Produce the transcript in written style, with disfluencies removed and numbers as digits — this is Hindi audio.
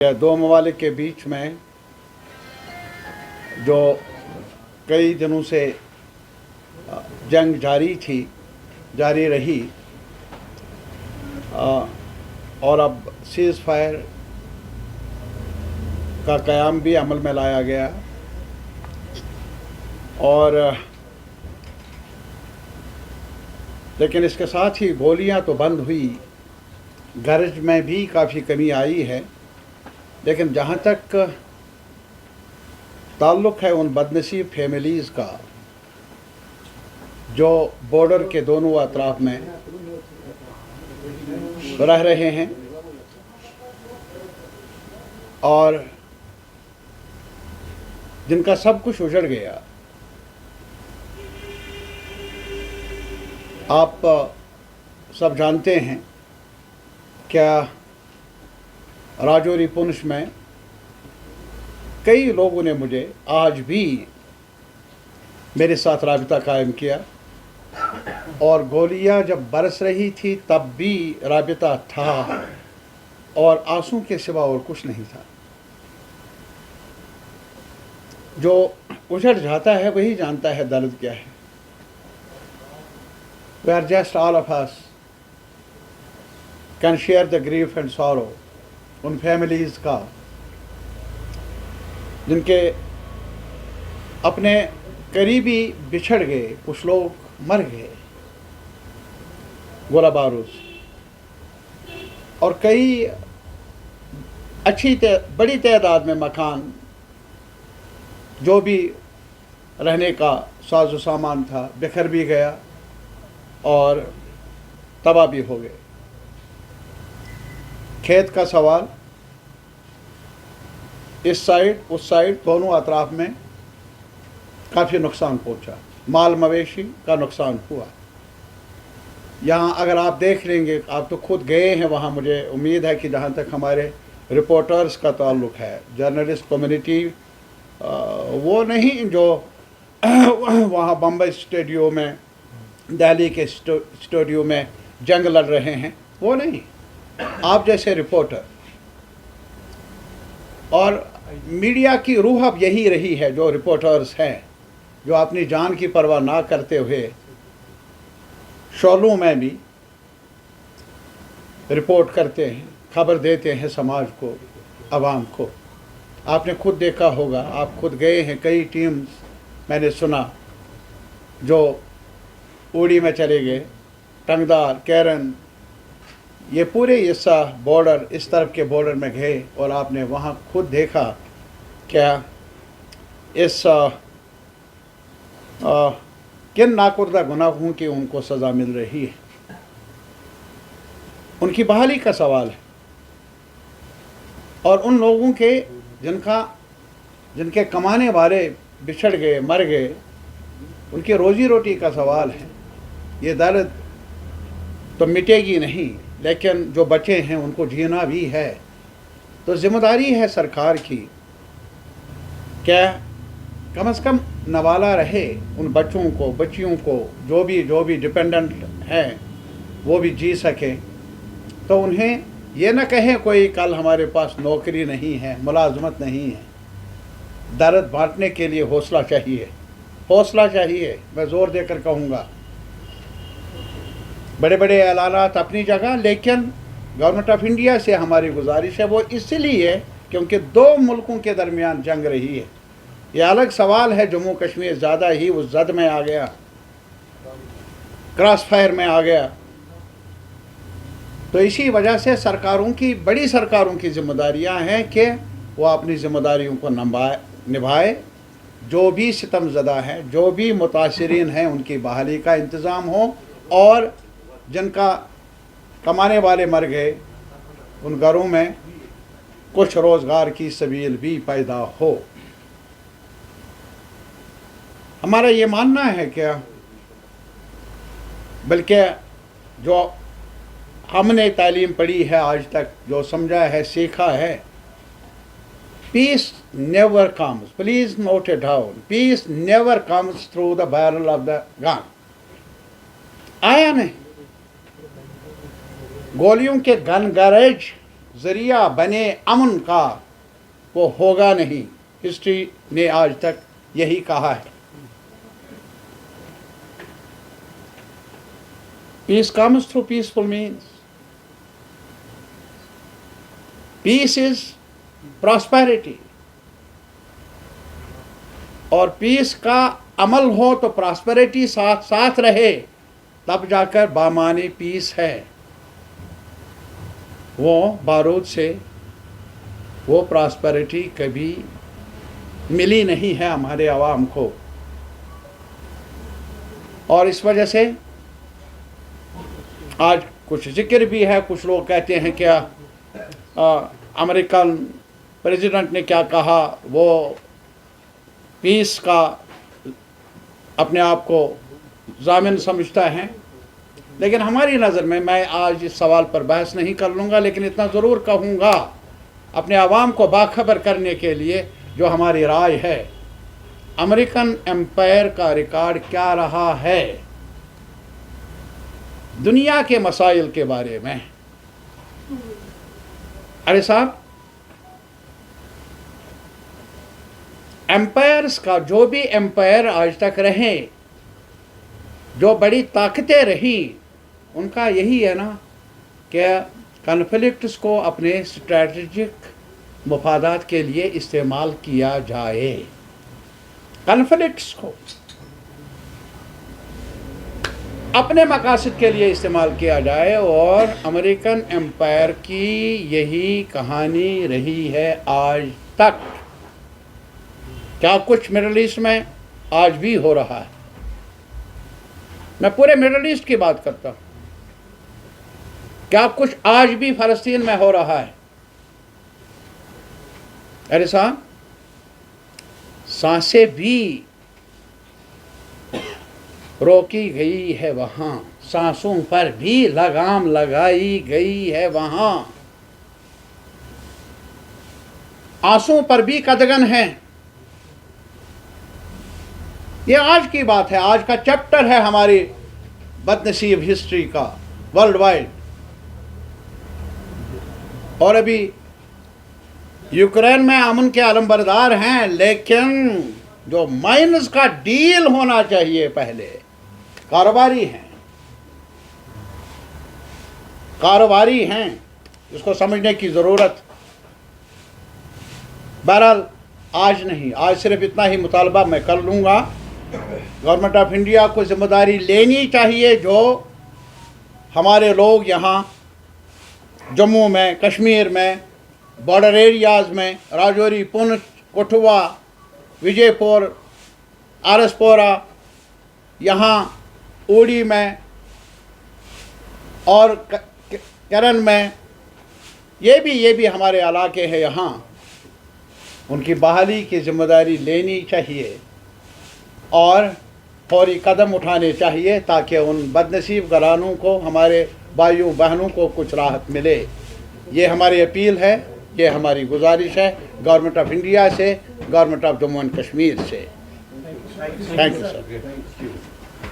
दो ममालिक के बीच में जो कई दिनों से जंग जारी रही और अब सीज़ फायर का क़याम भी अमल में लाया गया और लेकिन इसके साथ ही गोलियां तो बंद हुई, गरज में भी काफ़ी कमी आई है। लेकिन जहाँ तक ताल्लुक़ है उन बदनसीब फैमिलीज़ का जो बॉर्डर के दोनों अतराफ में रह रहे हैं और जिनका सब कुछ उजड़ गया, आप सब जानते हैं क्या राजौरी पुंछ में कई लोगों ने मुझे आज भी मेरे साथ राबिता कायम किया और गोलियां जब बरस रही थी तब भी राबिता था और आंसू के सिवा और कुछ नहीं था। जो उजड़ जाता है वही जानता है दर्द क्या है। We are just all of us can share the grief and sorrow उन फैमिलीज़ का जिनके अपने करीबी बिछड़ गए, कुछ लोग मर गए गोला बारूद से, और कई बड़ी तादाद में मकान जो भी रहने का साजो सामान था बिखर भी गया और तबाह भी हो गए। खेत का सवाल, इस साइड उस साइड दोनों अतराफ में काफ़ी नुकसान पहुंचा, माल मवेशी का नुकसान हुआ। यहाँ अगर आप देख लेंगे, आप तो खुद गए हैं वहाँ, मुझे उम्मीद है कि जहाँ तक हमारे रिपोर्टर्स का ताल्लुक़ है, जर्नलिस्ट कम्युनिटी वो नहीं जो वहाँ बम्बई स्टूडियो में, दिल्ली के स्टूडियो में जंग लड़ रहे हैं, वो नहीं, आप जैसे रिपोर्टर। और मीडिया की रूह अब यही रही है, जो रिपोर्टर्स हैं जो अपनी जान की परवाह ना करते हुए शोलों में भी रिपोर्ट करते हैं, खबर देते हैं समाज को, आवाम को। आपने खुद देखा होगा, आप खुद गए हैं, कई टीम्स मैंने सुना जो उड़ी में चले गए, टंगदार, कैरन, ये पूरे हिस्सा बॉर्डर, इस तरफ के बॉर्डर में गए और आपने वहाँ खुद देखा क्या इस किन नाकुर्दा गुनाहों की उनको सज़ा मिल रही है। उनकी बहाली का सवाल है और उन लोगों के जिनके कमाने वाले बिछड़ गए, मर गए, उनकी रोज़ी रोटी का सवाल है। ये दर्द तो मिटेगी नहीं, लेकिन जो बचे हैं उनको जीना भी है। तो जिम्मेदारी है सरकार की, क्या कम से कम नवाला रहे उन बच्चों को, बच्चियों को, जो भी डिपेंडेंट हैं वो भी जी सकें। तो उन्हें ये न कहें कोई कल हमारे पास नौकरी नहीं है, मुलाजमत नहीं है। दर्द बांटने के लिए हौसला चाहिए, हौसला चाहिए। मैं ज़ोर देकर कहूँगा, बड़े बड़े ऐलानात अपनी जगह, लेकिन गवर्नमेंट ऑफ इंडिया से हमारी गुजारिश है, वो इसलिए क्योंकि दो मुल्कों के दरमियान जंग रही है। ये अलग सवाल है, जम्मू कश्मीर ज़्यादा ही उस जद में आ गया, क्रॉस फायर में आ गया। तो इसी वजह से सरकारों की, बड़ी सरकारों की जिम्मेदारियां हैं कि वो अपनी जिम्मेदारियों को निभाए। जो भी सितमज़दा हैं, जो भी मुतासिरीन हैं, उनकी बहाली का इंतज़ाम हो और जिनका कमाने वाले मर गए उन घरों में कुछ रोज़गार की सबील भी पैदा हो। हमारा ये मानना है क्या, बल्कि जो हमने तालीम पढ़ी है आज तक, जो समझा है, सीखा है, peace never comes, please note it down, peace never comes through the barrel of the gun. आया नहीं, गोलियों के गन गैरेज ज़रिया बने अमन का वो होगा नहीं। हिस्ट्री ने आज तक यही कहा है। Peace comes through peaceful means. Peace is prosperity, और पीस का अमल हो तो प्रॉस्पेरिटी साथ साथ रहे, तब जाकर बामानी पीस है। वो बारूद से वो प्रॉस्पेरिटी कभी मिली नहीं है हमारे अवाम को, और इस वजह से आज कुछ जिक्र भी है। कुछ लोग कहते हैं क्या अमेरिकन प्रेसिडेंट ने क्या कहा, वो पीस का अपने आप को ज़ामिन समझता है। लेकिन हमारी नज़र में, मैं आज इस सवाल पर बहस नहीं कर लूँगा, लेकिन इतना ज़रूर कहूँगा अपने आवाम को बाखबर करने के लिए जो हमारी राय है, अमेरिकन एम्पायर का रिकॉर्ड क्या रहा है दुनिया के मसाइल के बारे में। अरे साहब, एम्पायर्स का, जो भी एम्पायर आज तक रहे, जो बड़ी ताकतें रही, उनका यही है ना कि कॉन्फ्लिक्ट्स को अपने स्ट्रैटेजिक मफादात के लिए इस्तेमाल किया जाए। कॉन्फ्लिक्ट्स को अपने मकासद के लिए इस्तेमाल किया जाए, और अमेरिकन एम्पायर की यही कहानी रही है आज तक। क्या कुछ मिडल ईस्ट में आज भी हो रहा है। मैं पूरे मिडल ईस्ट की बात करता हूँ। क्या कुछ आज भी फ़लस्तीन में हो रहा है। अरे साहब, सांसें भी रोकी गई है वहाँ, सांसों पर भी लगाम लगाई गई है वहाँ, आंसुओं पर भी कदगन है। ये आज की बात है, आज का चैप्टर है हमारी बदनसीब हिस्ट्री का वर्ल्ड वाइड। और अभी यूक्रेन में अमन के आलमबरदार हैं, लेकिन जो माइन्स का डील होना चाहिए पहले, कारोबारी हैं, इसको समझने की ज़रूरत। बहरहाल आज नहीं, आज सिर्फ इतना ही मुतालबा मैं कर लूँगा। गवर्नमेंट ऑफ इंडिया को जिम्मेदारी लेनी चाहिए। जो हमारे लोग यहाँ जम्मू में, कश्मीर में, बॉर्डर एरियाज़ में, राजौरी, पुंछ, कठुआ, विजयपुर, आरसपोरा, यहाँ उड़ी में और करन में, ये भी हमारे इलाके हैं। यहाँ उनकी बहाली की जिम्मेदारी लेनी चाहिए और फौरी कदम उठाने चाहिए, ताकि उन बदनसीब घरानों को, हमारे भाइयों बहनों को कुछ राहत मिले। ये हमारी अपील है, ये हमारी गुजारिश है गवर्नमेंट ऑफ इंडिया से, government of Jammu and Kashmir से। Thank you sir.